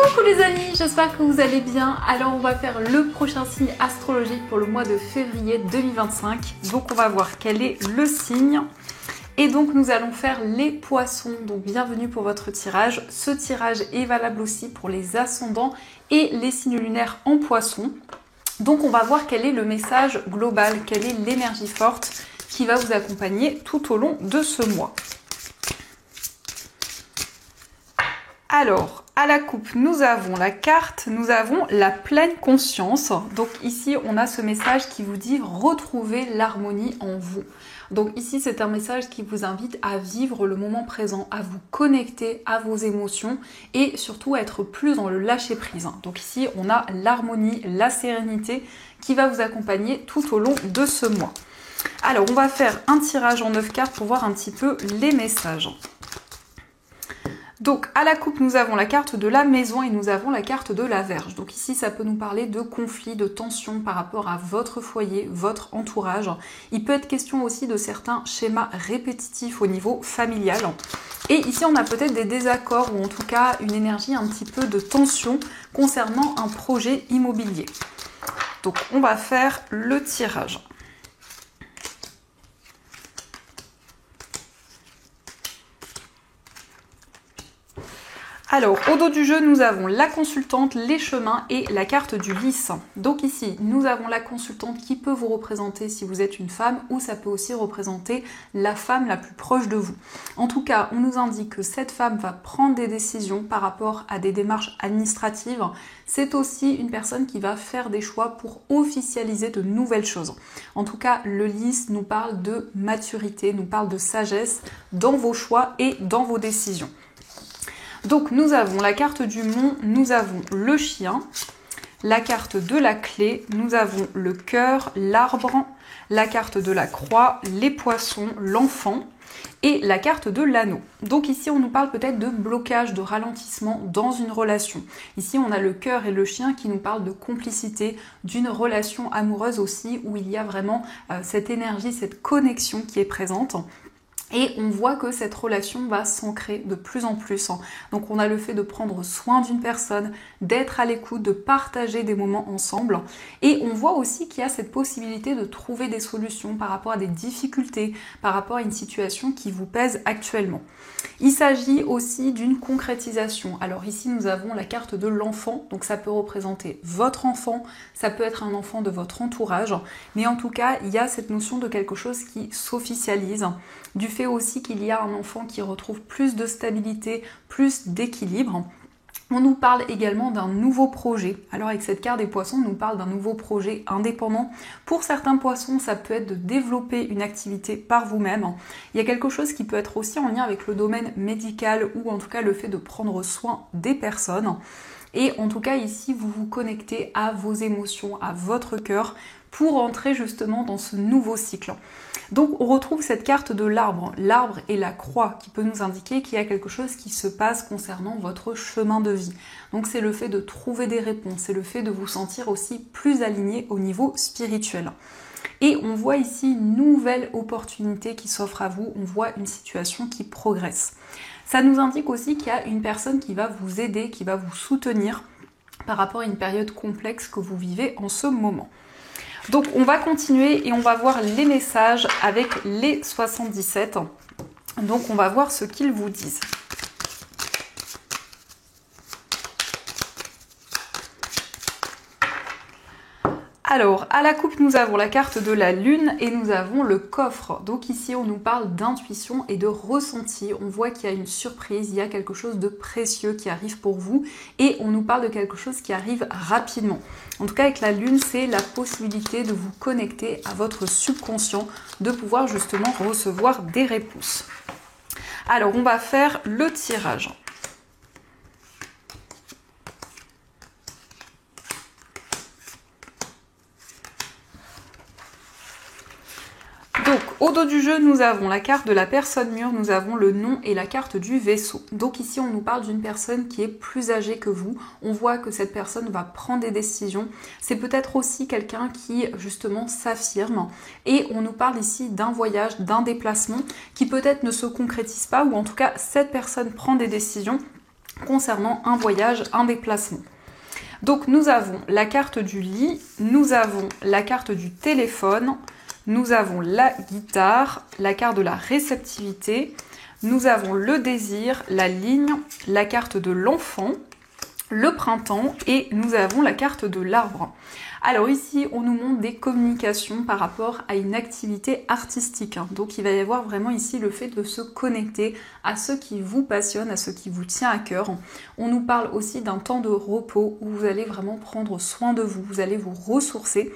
Coucou les amis, j'espère que vous allez bien. Alors on va faire le prochain signe astrologique pour le mois de février 2025. Donc on va voir quel est le signe. Et donc nous allons faire les poissons. Donc bienvenue pour votre tirage. Ce tirage est valable aussi pour les ascendants et les signes lunaires en poissons. Donc on va voir quel est le message global, quelle est l'énergie forte qui va vous accompagner tout au long de ce mois. Alors, à la coupe, nous avons la carte, nous avons la pleine conscience. Donc ici, on a ce message qui vous dit « Retrouvez l'harmonie en vous ». Donc ici, c'est un message qui vous invite à vivre le moment présent, à vous connecter à vos émotions et surtout à être plus dans le lâcher-prise. Donc ici, on a l'harmonie, la sérénité qui va vous accompagner tout au long de ce mois. Alors, on va faire un tirage en 9 cartes pour voir un petit peu les messages. Donc à la coupe, nous avons la carte de la maison et nous avons la carte de la Vierge. Donc ici, ça peut nous parler de conflits, de tensions par rapport à votre foyer, votre entourage. Il peut être question aussi de certains schémas répétitifs au niveau familial. Et ici, on a peut-être des désaccords ou en tout cas une énergie un petit peu de tension concernant un projet immobilier. Donc on va faire le tirage. Alors, au dos du jeu, nous avons la consultante, les chemins et la carte du lys. Donc ici, nous avons la consultante qui peut vous représenter si vous êtes une femme ou ça peut aussi représenter la femme la plus proche de vous. En tout cas, on nous indique que cette femme va prendre des décisions par rapport à des démarches administratives. C'est aussi une personne qui va faire des choix pour officialiser de nouvelles choses. En tout cas, le lys nous parle de maturité, nous parle de sagesse dans vos choix et dans vos décisions. Donc nous avons la carte du mont, nous avons le chien, la carte de la clé, nous avons le cœur, l'arbre, la carte de la croix, les poissons, l'enfant et la carte de l'anneau. Donc ici on nous parle peut-être de blocage, de ralentissement dans une relation. Ici on a le cœur et le chien qui nous parlent de complicité, d'une relation amoureuse aussi où il y a vraiment cette énergie, cette connexion qui est présente. Et on voit que cette relation va s'ancrer de plus en plus. Donc on a le fait de prendre soin d'une personne, d'être à l'écoute, de partager des moments ensemble. Et on voit aussi qu'il y a cette possibilité de trouver des solutions par rapport à des difficultés, par rapport à une situation qui vous pèse actuellement. Il s'agit aussi d'une concrétisation. Alors ici nous avons la carte de l'enfant, donc ça peut représenter votre enfant, ça peut être un enfant de votre entourage, mais en tout cas il y a cette notion de quelque chose qui s'officialise, du fait aussi qu'il y a un enfant qui retrouve plus de stabilité, plus d'équilibre. On nous parle également d'un nouveau projet. Alors avec cette carte des poissons, on nous parle d'un nouveau projet indépendant. Pour certains poissons, ça peut être de développer une activité par vous-même. Il y a quelque chose qui peut être aussi en lien avec le domaine médical ou en tout cas le fait de prendre soin des personnes. Et en tout cas ici, vous vous connectez à vos émotions, à votre cœur pour entrer justement dans ce nouveau cycle. Donc on retrouve cette carte de l'arbre, l'arbre et la croix qui peut nous indiquer qu'il y a quelque chose qui se passe concernant votre chemin de vie. Donc c'est le fait de trouver des réponses, c'est le fait de vous sentir aussi plus aligné au niveau spirituel. Et on voit ici une nouvelle opportunité qui s'offre à vous, on voit une situation qui progresse. Ça nous indique aussi qu'il y a une personne qui va vous aider, qui va vous soutenir par rapport à une période complexe que vous vivez en ce moment. Donc on va continuer et on va voir les messages avec les 77. Donc on va voir ce qu'ils vous disent. Alors, à la coupe, nous avons la carte de la lune et nous avons le coffre. Donc ici, on nous parle d'intuition et de ressenti. On voit qu'il y a une surprise, il y a quelque chose de précieux qui arrive pour vous et on nous parle de quelque chose qui arrive rapidement. En tout cas, avec la lune, c'est la possibilité de vous connecter à votre subconscient, de pouvoir justement recevoir des réponses. Alors, on va faire le tirage. Donc, au dos du jeu, nous avons la carte de la personne mûre, nous avons le nom et la carte du vaisseau. Donc ici, on nous parle d'une personne qui est plus âgée que vous. On voit que cette personne va prendre des décisions. C'est peut-être aussi quelqu'un qui, justement, s'affirme. Et on nous parle ici d'un voyage, d'un déplacement qui peut-être ne se concrétise pas, ou en tout cas, cette personne prend des décisions concernant un voyage, un déplacement. Donc nous avons la carte du lit, nous avons la carte du téléphone, nous avons la guitare, la carte de la réceptivité, nous avons le désir, la ligne, la carte de l'enfant, le printemps et nous avons la carte de l'arbre. Alors ici, on nous montre des communications par rapport à une activité artistique. Donc il va y avoir vraiment ici le fait de se connecter à ce qui vous passionne, à ce qui vous tient à cœur. On nous parle aussi d'un temps de repos où vous allez vraiment prendre soin de vous, vous allez vous ressourcer.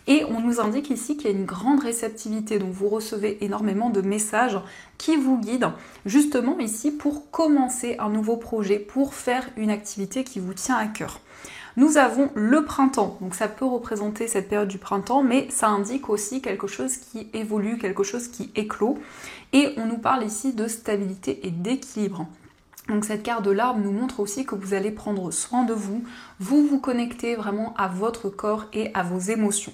Et on nous indique ici qu'il y a une grande réceptivité, donc vous recevez énormément de messages qui vous guident, justement ici pour commencer un nouveau projet, pour faire une activité qui vous tient à cœur. Nous avons le printemps, donc ça peut représenter cette période du printemps, mais ça indique aussi quelque chose qui évolue, quelque chose qui éclot. Et on nous parle ici de stabilité et d'équilibre. Donc cette carte de l'arbre nous montre aussi que vous allez prendre soin de vous, vous connectez vraiment à votre corps et à vos émotions.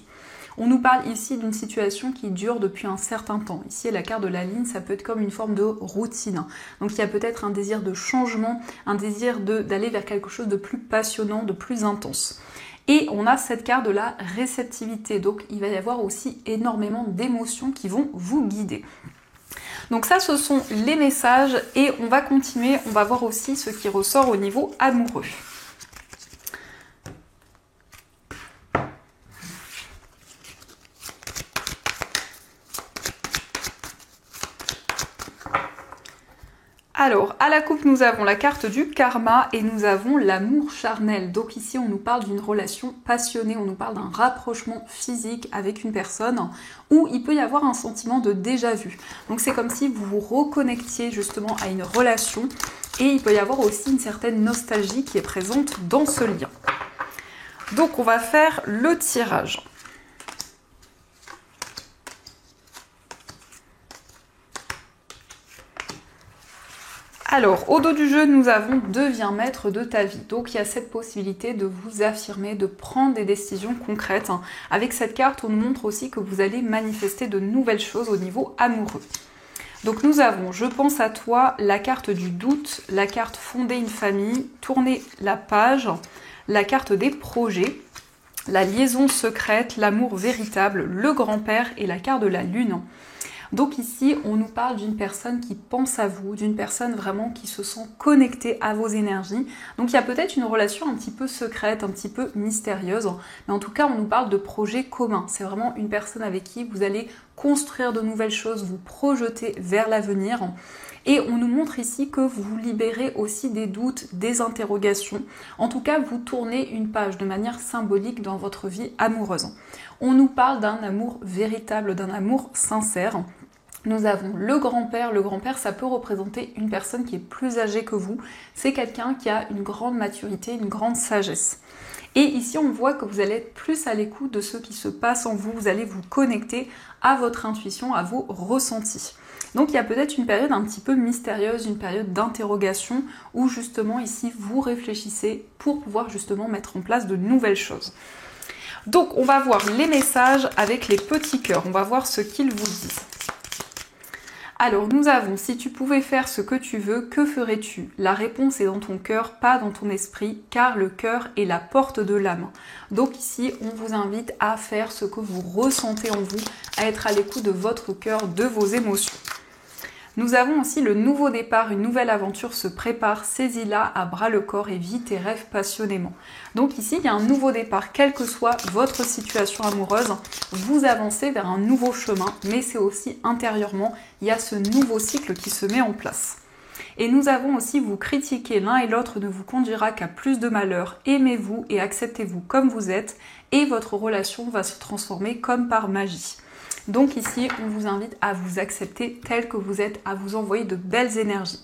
On nous parle ici d'une situation qui dure depuis un certain temps. Ici, la carte de la ligne, ça peut être comme une forme de routine. Donc il y a peut-être un désir de changement, un désir d'aller vers quelque chose de plus passionnant, de plus intense. Et on a cette carte de la réceptivité. Donc il va y avoir aussi énormément d'émotions qui vont vous guider. Donc ça, ce sont les messages et on va continuer. On va voir aussi ce qui ressort au niveau amoureux. Alors, à la coupe, nous avons la carte du karma et nous avons l'amour charnel. Donc ici, on nous parle d'une relation passionnée, on nous parle d'un rapprochement physique avec une personne où il peut y avoir un sentiment de déjà-vu. Donc c'est comme si vous vous reconnectiez justement à une relation et il peut y avoir aussi une certaine nostalgie qui est présente dans ce lien. Donc on va faire le tirage. Alors, au dos du jeu, nous avons deviens maître de ta vie. Donc, il y a cette possibilité de vous affirmer, de prendre des décisions concrètes. Avec cette carte, on nous montre aussi que vous allez manifester de nouvelles choses au niveau amoureux. Donc, nous avons, je pense à toi, la carte du doute, la carte fonder une famille, tourner la page, la carte des projets, la liaison secrète, l'amour véritable, le grand-père et la carte de la lune. Donc ici, on nous parle d'une personne qui pense à vous, d'une personne vraiment qui se sent connectée à vos énergies. Donc il y a peut-être une relation un petit peu secrète, un petit peu mystérieuse, mais en tout cas, on nous parle de projets communs. C'est vraiment une personne avec qui vous allez construire de nouvelles choses, vous projeter vers l'avenir. Et on nous montre ici que vous vous libérez aussi des doutes, des interrogations. En tout cas, vous tournez une page de manière symbolique dans votre vie amoureuse. On nous parle d'un amour véritable, d'un amour sincère. Nous avons le grand-père. Le grand-père, ça peut représenter une personne qui est plus âgée que vous. C'est quelqu'un qui a une grande maturité, une grande sagesse. Et ici, on voit que vous allez être plus à l'écoute de ce qui se passe en vous. Vous allez vous connecter à votre intuition, à vos ressentis. Donc il y a peut-être une période un petit peu mystérieuse, une période d'interrogation où justement ici vous réfléchissez pour pouvoir justement mettre en place de nouvelles choses. Donc on va voir les messages avec les petits cœurs, on va voir ce qu'ils vous disent. Alors nous avons, si tu pouvais faire ce que tu veux, que ferais-tu? La réponse est dans ton cœur, pas dans ton esprit, car le cœur est la porte de l'âme. Donc ici, on vous invite à faire ce que vous ressentez en vous, à être à l'écoute de votre cœur, de vos émotions. Nous avons aussi le nouveau départ, une nouvelle aventure se prépare, saisis-la à bras le corps et vis tes rêves passionnément. Donc ici, il y a un nouveau départ, quelle que soit votre situation amoureuse, vous avancez vers un nouveau chemin, mais c'est aussi intérieurement, il y a ce nouveau cycle qui se met en place. Et nous avons aussi vous critiquer, l'un et l'autre ne vous conduira qu'à plus de malheur, aimez-vous et acceptez-vous comme vous êtes, et votre relation va se transformer comme par magie. Donc ici, on vous invite à vous accepter tel que vous êtes, à vous envoyer de belles énergies.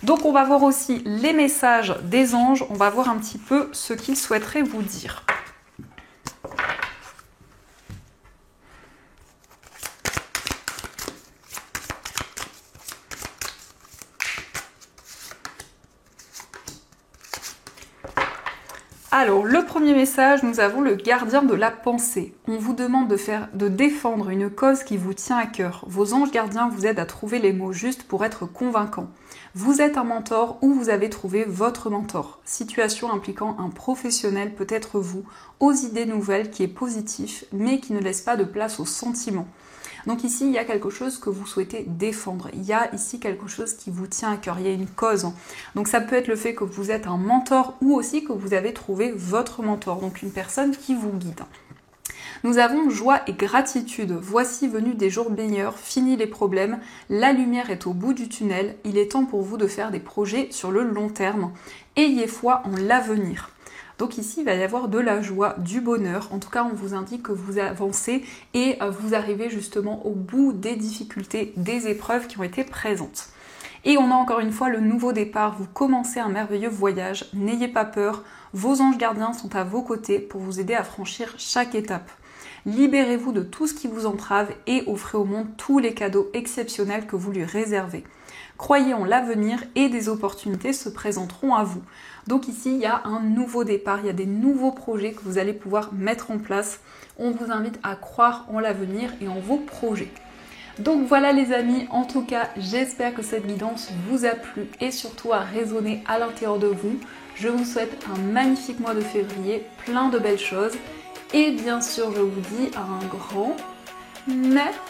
Donc on va voir aussi les messages des anges, on va voir un petit peu ce qu'ils souhaiteraient vous dire. Alors, le premier message, nous avons le gardien de la pensée. On vous demande de défendre une cause qui vous tient à cœur. Vos anges gardiens vous aident à trouver les mots justes pour être convaincants. Vous êtes un mentor ou vous avez trouvé votre mentor. Situation impliquant un professionnel, peut-être vous, aux idées nouvelles qui est positif, mais qui ne laisse pas de place aux sentiments. Donc ici, il y a quelque chose que vous souhaitez défendre. Il y a ici quelque chose qui vous tient à cœur. Il y a une cause. Donc ça peut être le fait que vous êtes un mentor ou aussi que vous avez trouvé votre mentor. Donc une personne qui vous guide. Nous avons joie et gratitude. Voici venus des jours meilleurs, fini les problèmes. La lumière est au bout du tunnel. Il est temps pour vous de faire des projets sur le long terme. Ayez foi en l'avenir. Donc ici, il va y avoir de la joie, du bonheur. En tout cas, on vous indique que vous avancez et vous arrivez justement au bout des difficultés, des épreuves qui ont été présentes. Et on a encore une fois le nouveau départ. Vous commencez un merveilleux voyage. N'ayez pas peur. Vos anges gardiens sont à vos côtés pour vous aider à franchir chaque étape. Libérez-vous de tout ce qui vous entrave et offrez au monde tous les cadeaux exceptionnels que vous lui réservez. Croyez en l'avenir et des opportunités se présenteront à vous. Donc ici, il y a un nouveau départ, il y a des nouveaux projets que vous allez pouvoir mettre en place. On vous invite à croire en l'avenir et en vos projets. Donc voilà les amis, en tout cas, j'espère que cette guidance vous a plu et surtout a résonné à l'intérieur de vous. Je vous souhaite un magnifique mois de février, plein de belles choses. Et bien sûr, je vous dis un grand merci.